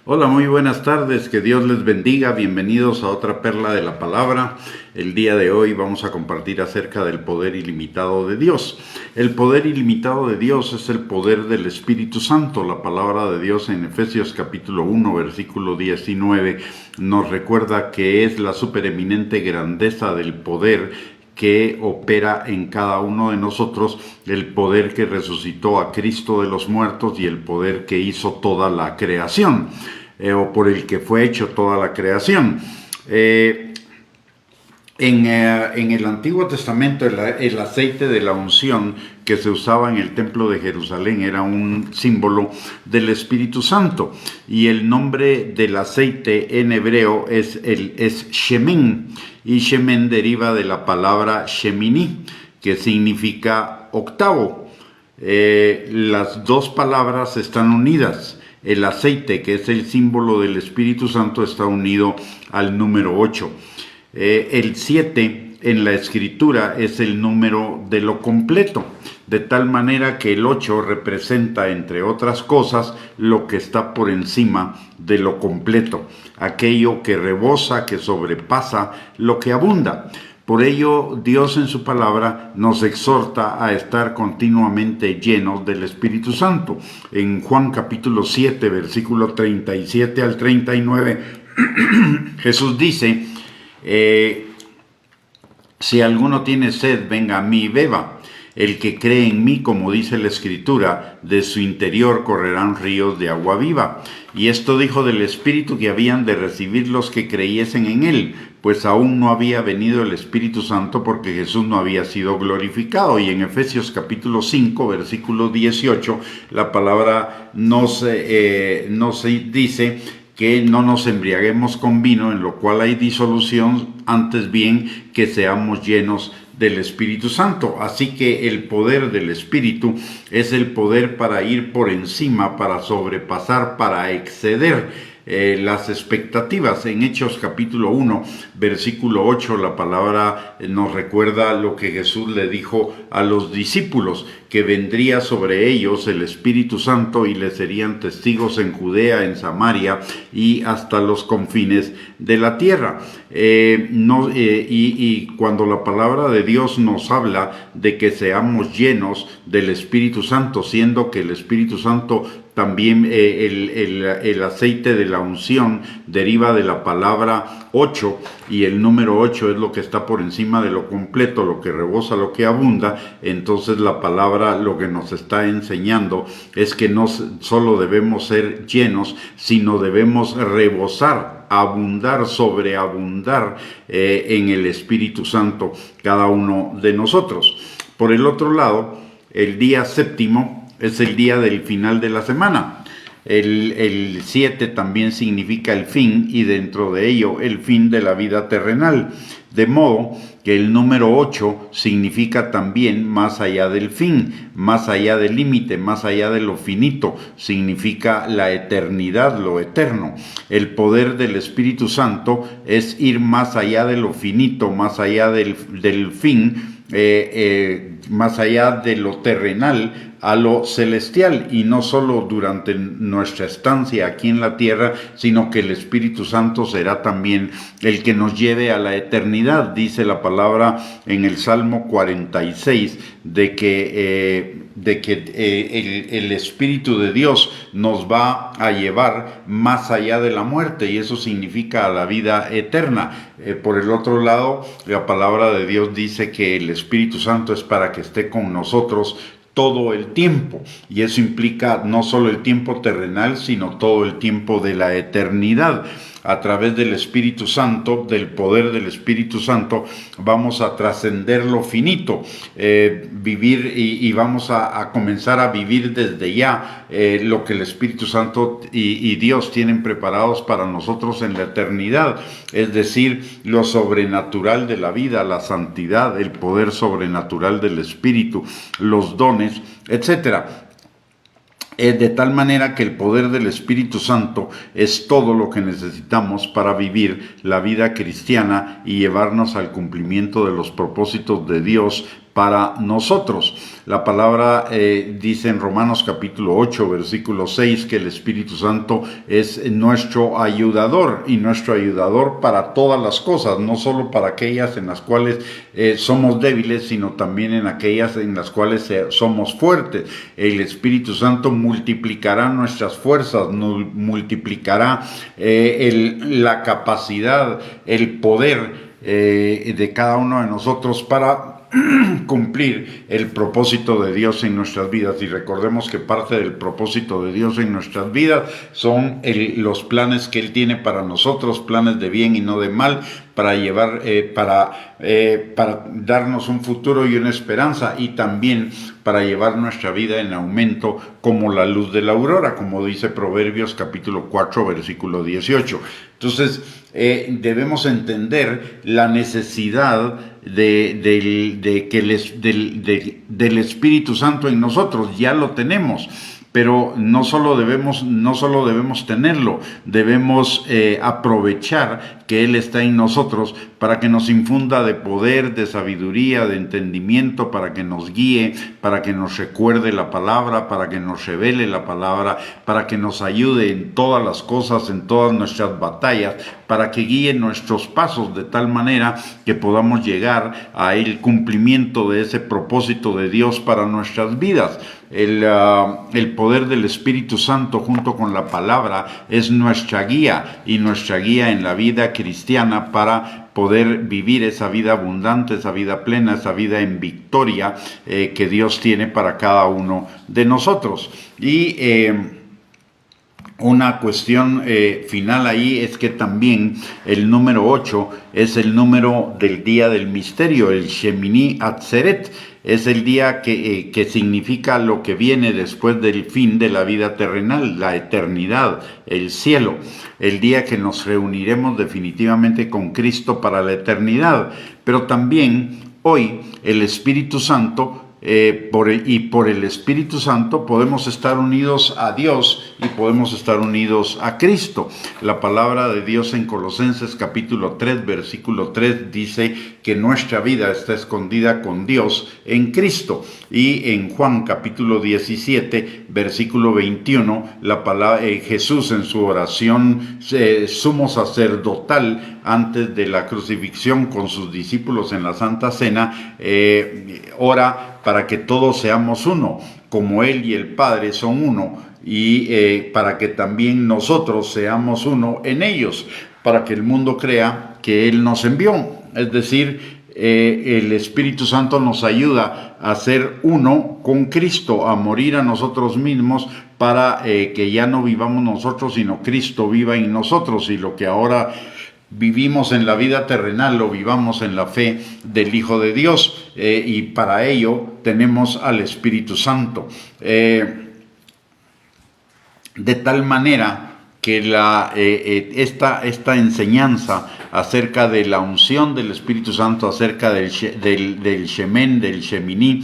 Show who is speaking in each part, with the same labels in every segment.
Speaker 1: Hola, muy buenas tardes, que Dios les bendiga, bienvenidos a otra perla de la palabra. El día de hoy vamos a compartir acerca del poder ilimitado de Dios. El poder ilimitado de Dios es el poder del Espíritu Santo. La palabra de Dios en Efesios capítulo 1, versículo 19 nos recuerda que es la supereminente grandeza del poder que opera en cada uno de nosotros, el poder que resucitó a Cristo de los muertos y el poder que hizo toda la creación, o por el que fue hecho toda la creación. En el Antiguo Testamento el aceite de la unción que se usaba en el templo de Jerusalén era un símbolo del Espíritu Santo, y el nombre del aceite en hebreo es Shemen, y Shemen deriva de la palabra Shemini, que significa octavo. Las dos palabras están unidas. El aceite, que es el símbolo del Espíritu Santo, está unido al número 8. El 7 en la escritura es el número de lo completo, de tal manera que el 8 representa, entre otras cosas, lo que está por encima de lo completo, aquello que rebosa, que sobrepasa lo que abunda. Por ello, Dios en su palabra nos exhorta a estar continuamente llenos del Espíritu Santo. En Juan capítulo 7, versículo 37 al 39, Jesús dice: si alguno tiene sed, venga a mí y beba. El que cree en mí, como dice la Escritura, de su interior correrán ríos de agua viva. Y esto dijo del Espíritu que habían de recibir los que creyesen en él, pues aún no había venido el Espíritu Santo, porque Jesús no había sido glorificado. Y en Efesios capítulo 5, versículo 18, la palabra nos dice que no nos embriaguemos con vino, en lo cual hay disolución, antes bien que seamos llenos del Espíritu Santo. Así que el poder del Espíritu es el poder para ir por encima, para sobrepasar, para exceder las expectativas. En Hechos capítulo 1, versículo 8, la palabra nos recuerda lo que Jesús le dijo a los discípulos, que vendría sobre ellos el Espíritu Santo y les serían testigos en Judea, en Samaria y hasta los confines de la tierra. Y cuando la palabra de Dios nos habla de que seamos llenos del Espíritu Santo, siendo que el Espíritu Santo también, el aceite de la unción deriva de la palabra 8, y el número 8 es lo que está por encima de lo completo, lo que rebosa, lo que abunda. Entonces la palabra lo que nos está enseñando es que no solo debemos ser llenos, sino debemos rebosar, abundar, sobreabundar en el Espíritu Santo cada uno de nosotros. Por el otro lado, el día séptimo es el día del final de la semana. El 7 también significa el fin, y dentro de ello el fin de la vida terrenal. De modo que el número 8 significa también más allá del fin, más allá del límite, más allá de lo finito, significa la eternidad, lo eterno. El poder del Espíritu Santo es ir más allá de lo finito, más allá del fin, más allá de lo terrenal a lo celestial, y no solo durante nuestra estancia aquí en la tierra, sino que el Espíritu Santo será también el que nos lleve a la eternidad. Dice la palabra en el Salmo 46 de que el Espíritu de Dios nos va a llevar más allá de la muerte, y eso significa a la vida eterna. Por el otro lado, la palabra de Dios dice que el Espíritu Santo es para que esté con nosotros todo el tiempo, y eso implica no solo el tiempo terrenal, sino todo el tiempo de la eternidad. A través del Espíritu Santo, del poder del Espíritu Santo, vamos a trascender lo finito, vivir y vamos a comenzar a vivir desde ya lo que el Espíritu Santo y Dios tienen preparados para nosotros en la eternidad, es decir, lo sobrenatural de la vida, la santidad, el poder sobrenatural del Espíritu, los dones, etcétera. De tal manera que el poder del Espíritu Santo es todo lo que necesitamos para vivir la vida cristiana y llevarnos al cumplimiento de los propósitos de Dios para nosotros. La palabra dice en Romanos capítulo 8, versículo 6, que el Espíritu Santo es nuestro ayudador, y nuestro ayudador para todas las cosas, no solo para aquellas en las cuales somos débiles, sino también en aquellas en las cuales somos fuertes. El Espíritu Santo multiplicará nuestras fuerzas, multiplicará la capacidad, el poder de cada uno de nosotros para cumplir el propósito de Dios en nuestras vidas. Y recordemos que parte del propósito de Dios en nuestras vidas son los planes que Él tiene para nosotros, planes de bien y no de mal, para llevar, para darnos un futuro y una esperanza, y también para llevar nuestra vida en aumento como la luz de la aurora, como dice Proverbios capítulo 4, versículo 18. Entonces, debemos entender la necesidad del Espíritu Santo en nosotros. Ya lo tenemos, pero no solo debemos tenerlo, debemos aprovechar que Él está en nosotros para que nos infunda de poder, de sabiduría, de entendimiento, para que nos guíe, para que nos recuerde la palabra, para que nos revele la palabra, para que nos ayude en todas las cosas, en todas nuestras batallas, para que guíe nuestros pasos de tal manera que podamos llegar al cumplimiento de ese propósito de Dios para nuestras vidas. El poder del Espíritu Santo junto con la palabra es nuestra guía, y nuestra guía en la vida cristiana para poder vivir esa vida abundante, esa vida plena, esa vida en victoria que Dios tiene para cada uno de nosotros. Y una cuestión final ahí es que también el número 8 es el número del día del misterio, el Shemini Atzeret. Es el día que significa lo que viene después del fin de la vida terrenal, la eternidad, el cielo. El día que nos reuniremos definitivamente con Cristo para la eternidad. Pero también hoy el Espíritu Santo, por el Espíritu Santo podemos estar unidos a Dios y podemos estar unidos a Cristo. La palabra de Dios en Colosenses capítulo 3, versículo 3 dice que nuestra vida está escondida con Dios en Cristo. Y en Juan capítulo 17, versículo 21, la palabra, Jesús en su oración sumo sacerdotal antes de la crucifixión con sus discípulos en la Santa Cena, ora para que todos seamos uno, como Él y el Padre son uno, y para que también nosotros seamos uno en ellos, para que el mundo crea que Él nos envió. Es decir, el Espíritu Santo nos ayuda a ser uno con Cristo, a morir a nosotros mismos para que ya no vivamos nosotros, sino Cristo viva en nosotros, y lo que ahora vivimos en la vida terrenal lo vivamos en la fe del Hijo de Dios, y para ello tenemos al Espíritu Santo. De tal manera que esta enseñanza acerca de la unción del Espíritu Santo, acerca del Shemen, del Shemini,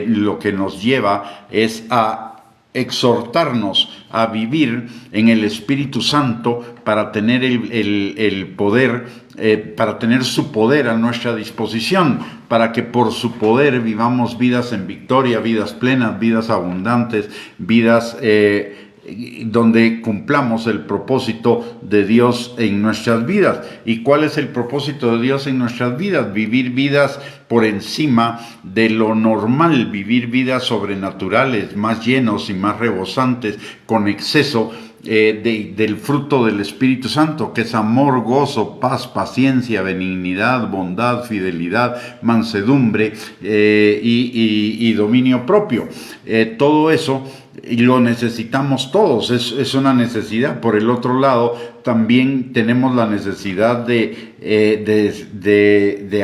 Speaker 1: lo que nos lleva es a exhortarnos a vivir en el Espíritu Santo para tener el poder, para tener su poder a nuestra disposición, para que por su poder vivamos vidas en victoria, vidas plenas, vidas abundantes, vidas donde cumplamos el propósito de Dios en nuestras vidas. ¿Y cuál es el propósito de Dios en nuestras vidas? Vivir vidas por encima de lo normal, vivir vidas sobrenaturales, más llenos y más rebosantes, con exceso del fruto del Espíritu Santo, que es amor, gozo, paz, paciencia, benignidad, bondad, fidelidad, mansedumbre y dominio propio. Todo eso lo necesitamos todos, es una necesidad. Por el otro lado, también tenemos la necesidad de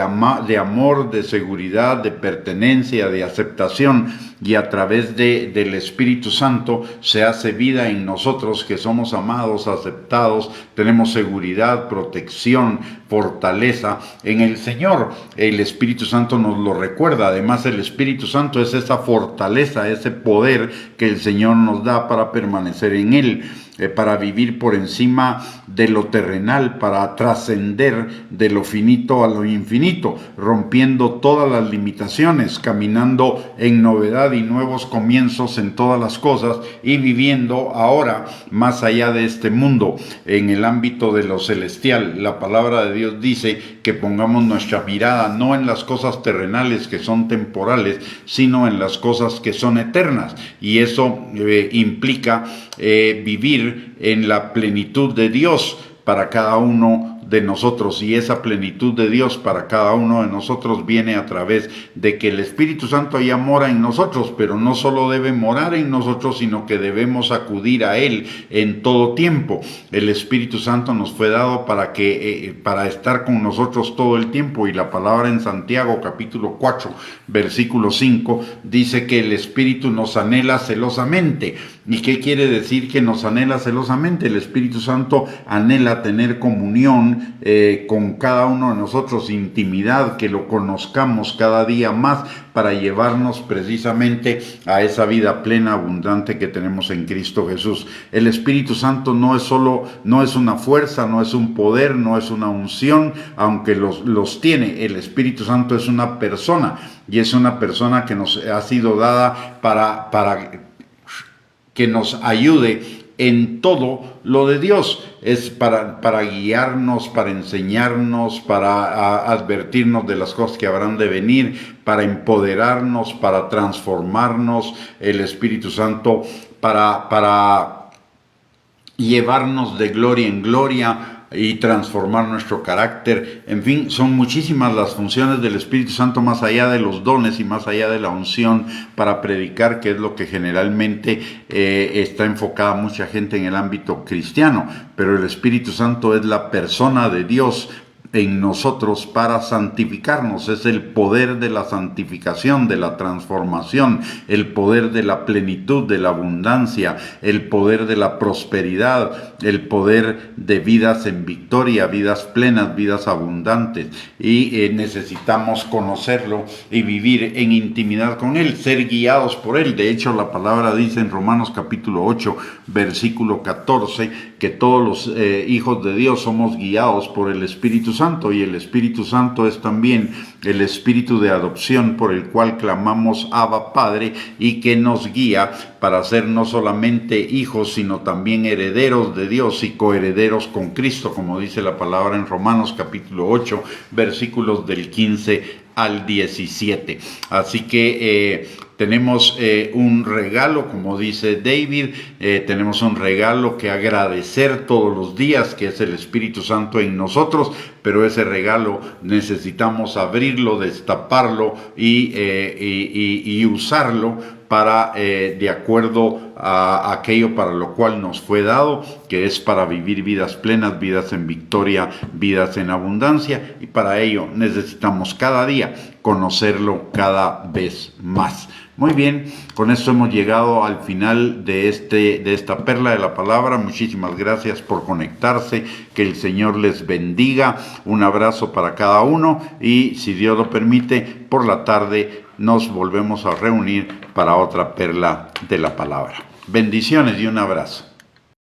Speaker 1: amor, de seguridad, de pertenencia, de aceptación, y a través del Espíritu Santo se hace vida en nosotros, que somos amados, aceptados, tenemos seguridad, protección, fortaleza en el Señor. El Espíritu Santo nos lo recuerda. Además, el Espíritu Santo es esa fortaleza, ese poder que el Señor nos da para permanecer en Él. para vivir por encima de lo terrenal, para trascender de lo finito a lo infinito, rompiendo todas las limitaciones, caminando en novedad y nuevos comienzos en todas las cosas y viviendo ahora más allá de este mundo, en el ámbito de lo celestial. La palabra de Dios dice que pongamos nuestra mirada no en las cosas terrenales que son temporales, sino en las cosas que son eternas, y eso implica vivir en la plenitud de Dios para cada uno de nosotros, y esa plenitud de Dios para cada uno de nosotros viene a través de que el Espíritu Santo ya mora en nosotros, pero no solo debe morar en nosotros, sino que debemos acudir a Él en todo tiempo. El Espíritu Santo nos fue dado para estar con nosotros todo el tiempo, y la palabra en Santiago capítulo 4 versículo 5 dice que el Espíritu nos anhela celosamente. ¿Y qué quiere decir que nos anhela celosamente? El Espíritu Santo anhela tener comunión con cada uno de nosotros, intimidad, que lo conozcamos cada día más para llevarnos precisamente a esa vida plena, abundante que tenemos en Cristo Jesús. El Espíritu Santo no es una fuerza, no es un poder, no es una unción, aunque los tiene. El Espíritu Santo es una persona, y es una persona que nos ha sido dada para que nos ayude en todo lo de Dios. Es para guiarnos, para enseñarnos, para advertirnos de las cosas que habrán de venir, para empoderarnos, para transformarnos. El Espíritu Santo para llevarnos de gloria en gloria y transformar nuestro carácter. En fin, son muchísimas las funciones del Espíritu Santo, más allá de los dones y más allá de la unción para predicar, que es lo que generalmente está enfocada mucha gente en el ámbito cristiano. Pero el Espíritu Santo es la persona de Dios en nosotros para santificarnos. Es el poder de la santificación, de la transformación, el poder de la plenitud, de la abundancia, el poder de la prosperidad, el poder de vidas en victoria, vidas plenas, vidas abundantes. Y necesitamos conocerlo y vivir en intimidad con Él, ser guiados por Él. De hecho, la palabra dice en Romanos capítulo 8, versículo 14, que todos los hijos de Dios somos guiados por el Espíritu Santo, y el Espíritu Santo es también el Espíritu de adopción por el cual clamamos Abba Padre, y que nos guía para ser no solamente hijos, sino también herederos de Dios y coherederos con Cristo, como dice la palabra en Romanos capítulo 8, versículos del 15 al 17. Así que tenemos un regalo, como dice David, tenemos un regalo que agradecer todos los días, que es el Espíritu Santo en nosotros, pero ese regalo necesitamos abrirlo, destaparlo y usarlo para, de acuerdo a aquello para lo cual nos fue dado, que es para vivir vidas plenas, vidas en victoria, vidas en abundancia, y para ello necesitamos cada día conocerlo cada vez más. Muy bien, con esto hemos llegado al final de esta perla de la palabra. Muchísimas gracias por conectarse, que el Señor les bendiga, un abrazo para cada uno, y si Dios lo permite, por la tarde nos volvemos a reunir para otra perla de la palabra. Bendiciones y un abrazo.